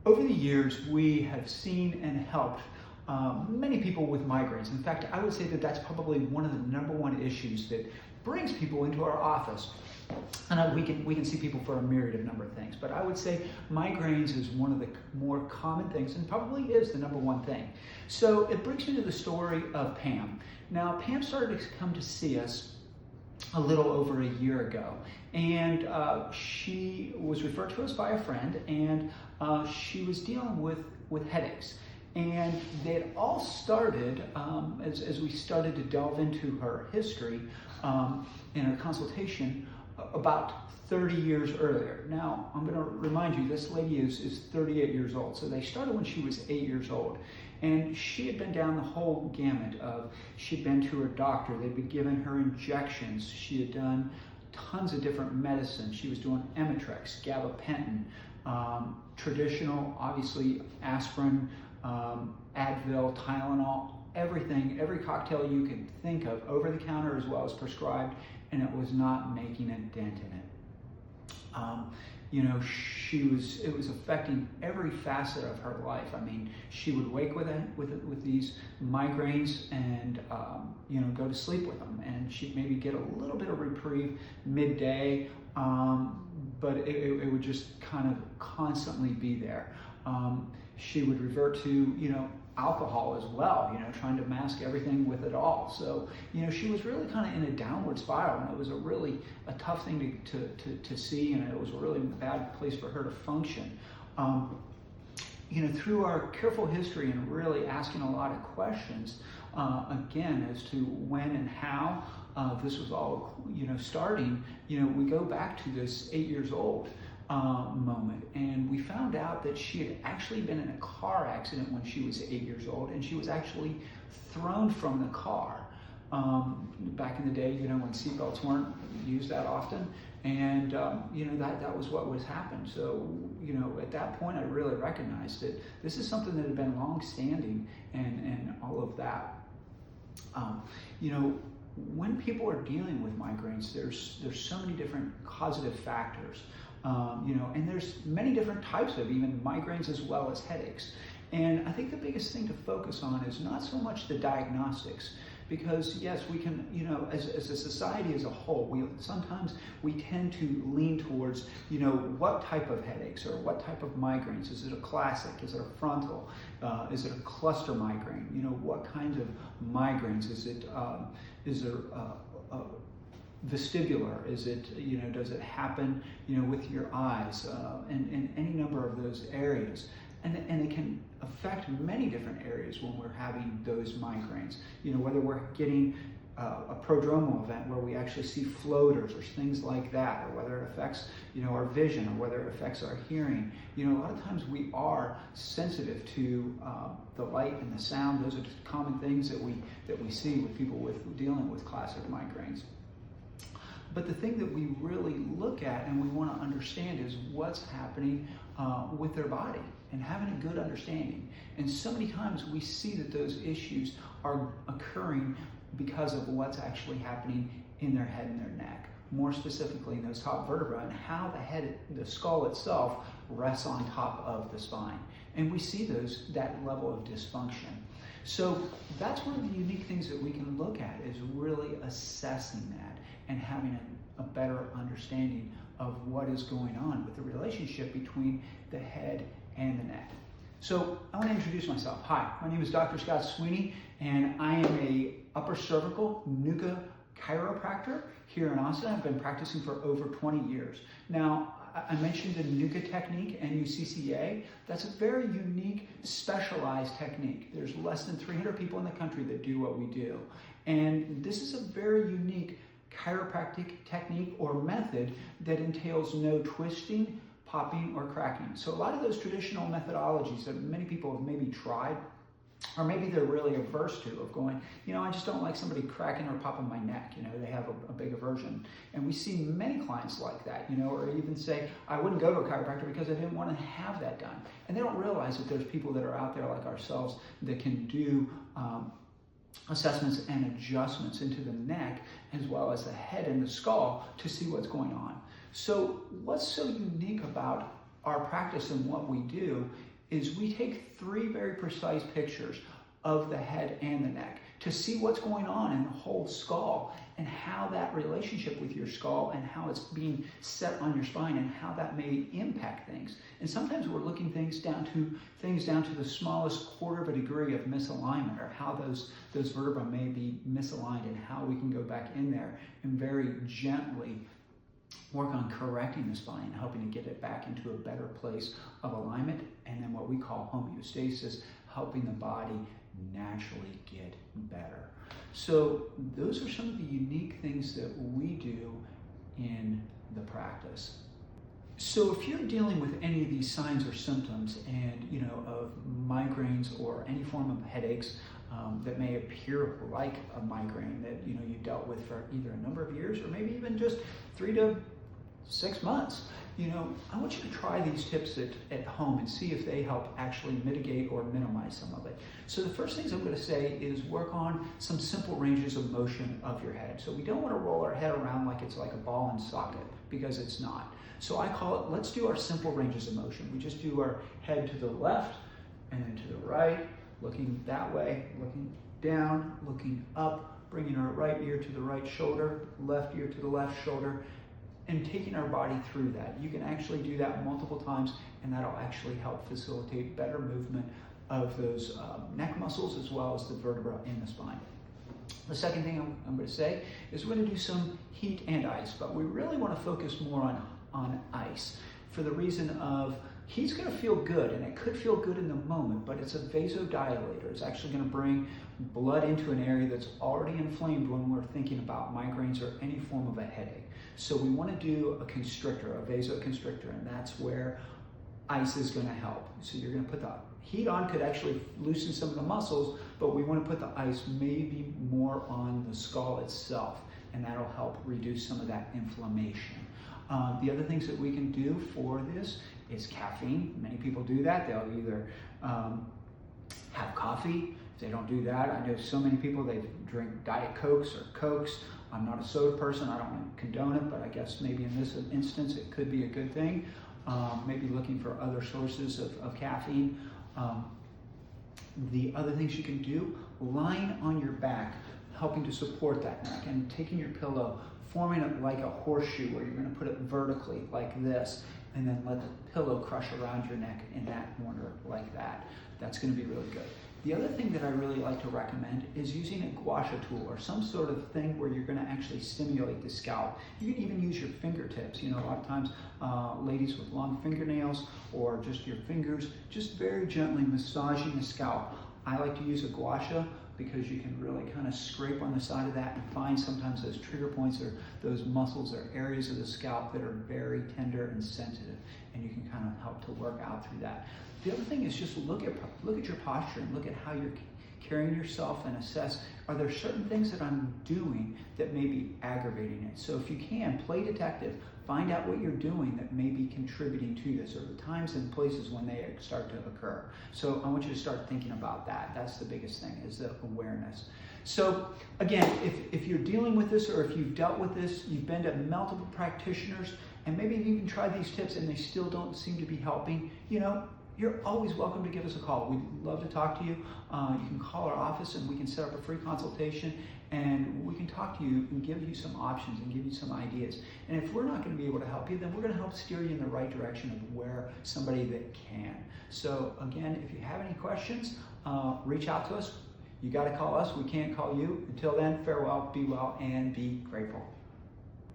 Over the years, we have seen and helped many people with migraines. In fact, I would say that that's probably one of the #1 issues that brings people into our office. And we can see people for a myriad of number of things, but I would say migraines is one of the more common things and probably is the #1 thing. So it brings me to the story of Pam. Now, Pam started to come to see us a little over a year ago, and she was referred to us by a friend, and she was dealing with headaches. And they had all started, as we started to delve into her history in her consultation, about 30 years earlier. Now, I'm going to remind you, this lady is 38 years old, so they started when she was 8 years old. And she had been down the whole gamut of, she'd been to her doctor, they'd been giving her injections, she had done tons of different medicines. She was doing Emitrex, gabapentin, traditional, obviously, aspirin, Advil, Tylenol, everything, every cocktail you can think of, over the counter as well as prescribed, and it was not making a dent in it. You know, it was affecting every facet of her life. I mean, she would wake with these migraines and, you know, go to sleep with them. And she'd maybe get a little bit of reprieve midday, but it would just kind of constantly be there. She would revert to, you know, alcohol as well, you know, trying to mask everything with it all. So, you know, she was really kind of in a downward spiral, and it was a tough thing to see, and it was a really bad place for her to function. You know, through our careful history and really asking a lot of questions, again, as to when and how this was all, you know, starting, you know, we go back to this 8 years old moment, and we found out that she had actually been in a car accident when she was 8 years old, and she was actually thrown from the car. Back in the day, you know, when seatbelts weren't used that often, and you know, that was what was happened. So, you know, at that point, I really recognized that this is something that had been long-standing, and all of that. You know, when people are dealing with migraines, there's so many different causative factors. You know, and there's many different types of even migraines as well as headaches. And I think the biggest thing to focus on is not so much the diagnostics, because yes, we can, you know, as a society as a whole, sometimes we tend to lean towards, you know, what type of headaches or what type of migraines. Is it a classic? Is it a frontal? Is it a cluster migraine? You know, what kinds of migraines? Is there vestibular? Is it, you know, does it happen, you know, with your eyes, and any number of those areas? And it can affect many different areas when we're having those migraines. You know, whether we're getting a prodromal event where we actually see floaters or things like that, or whether it affects, you know, our vision, or whether it affects our hearing. You know, a lot of times we are sensitive to the light and the sound. Those are just common things that we see with people dealing with classic migraines. But the thing that we really look at and we want to understand is what's happening with their body, and having a good understanding. And so many times we see that those issues are occurring because of what's actually happening in their head and their neck, more specifically in those top vertebrae, and how the skull itself rests on top of the spine. And we see that level of dysfunction. So that's one of the unique things that we can look at, is really assessing that and having a better understanding of what is going on with the relationship between the head and the neck. So I want to introduce myself. Hi, my name is Dr. Scott Sweeney, and I am a upper cervical NUCA chiropractor here in Austin. I've been practicing for over 20 years. Now, I mentioned the NUCA technique, N-U-C-C-A. That's a very unique, specialized technique. There's less than 300 people in the country that do what we do. And this is a very unique chiropractic technique or method that entails no twisting, popping, or cracking. So a lot of those traditional methodologies that many people have maybe tried, or maybe they're really averse to, of going, you know, I just don't like somebody cracking or popping my neck. You know, they have a big aversion. And we see many clients like that, you know, or even say, I wouldn't go to a chiropractor because I didn't want to have that done. And they don't realize that there's people that are out there like ourselves that can do assessments and adjustments into the neck as well as the head and the skull to see what's going on. So what's so unique about our practice and what we do is we take 3 very precise pictures of the head and the neck to see what's going on in the whole skull and how that relationship with your skull and how it's being set on your spine and how that may impact things. And sometimes we're looking things down to the smallest quarter of a degree of misalignment, or how those vertebrae may be misaligned, and how we can go back in there and very gently work on correcting the spine and helping to get it back into a better place of alignment, and then what we call homeostasis, helping the body naturally get better. So those are some of the unique things that we do in the practice. So if you're dealing with any of these signs or symptoms, and of migraines or any form of headaches that may appear like a migraine that you dealt with for either a number of years or maybe even just 3 to 6 months, I want you to try these tips at home and see if they help actually mitigate or minimize some of it. So the first things I'm going to say is work on some simple ranges of motion of your head. So we don't want to roll our head around like it's like a ball and socket, because it's not. So I call it, let's do our simple ranges of motion. We just do our head to the left and then to the right, looking that way, looking down, looking up, bringing our right ear to the right shoulder, left ear to the left shoulder, and taking our body through that. You can actually do that multiple times, and that'll actually help facilitate better movement of those neck muscles as well as the vertebra in the spine. The second thing I'm going to say is we're going to do some heat and ice, but we really want to focus more on ice, for the reason of heat's going to feel good, and it could feel good in the moment, but it's a vasodilator. It's actually going to bring blood into an area that's already inflamed when we're thinking about migraines or any form of a headache. So we want to do a constrictor, a vasoconstrictor, and that's where ice is going to help. So you're going to put the heat on, could actually loosen some of the muscles, but we want to put the ice maybe more on the skull itself, and that'll help reduce some of that inflammation. The other things that we can do for this is caffeine. Many people do that. They'll either have coffee. If they don't do that, I know so many people, they drink Diet Cokes or Cokes. I'm not a soda person. I don't condone it, but I guess maybe in this instance it could be a good thing. Maybe looking for other sources of caffeine. The other things you can do, lying on your back, helping to support that neck, and taking your pillow, forming it like a horseshoe where you're going to put it vertically like this, and then let the pillow crush around your neck in that corner like that. That's going to be really good. The other thing that I really like to recommend is using a gua sha tool or some sort of thing where you're going to actually stimulate the scalp. You can even use your fingertips. A lot of times ladies with long fingernails, or just your fingers, just very gently massaging the scalp. I like to use a gua sha because you can really kind of scrape on the side of that and find sometimes those trigger points or those muscles or areas of the scalp that are very tender and sensitive, and you can kind of help to work out through that. The other thing is just look at your posture and look at how you're carrying yourself, and assess, are there certain things that I'm doing that may be aggravating it? So if you can, play detective, find out what you're doing that may be contributing to this, or the times and places when they start to occur. So I want you to start thinking about that. That's the biggest thing, is the awareness. So again, if you're dealing with this, or if you've dealt with this, you've been to multiple practitioners, and maybe you've even tried these tips and they still don't seem to be helping, you're always welcome to give us a call. We'd love to talk to you. You can call our office and we can set up a free consultation, and we can talk to you and give you some options and give you some ideas. And if we're not going to be able to help you, then we're going to help steer you in the right direction of where somebody that can. So again, if you have any questions, reach out to us. You got to call us. We can't call you. Until then, farewell, be well, and be grateful.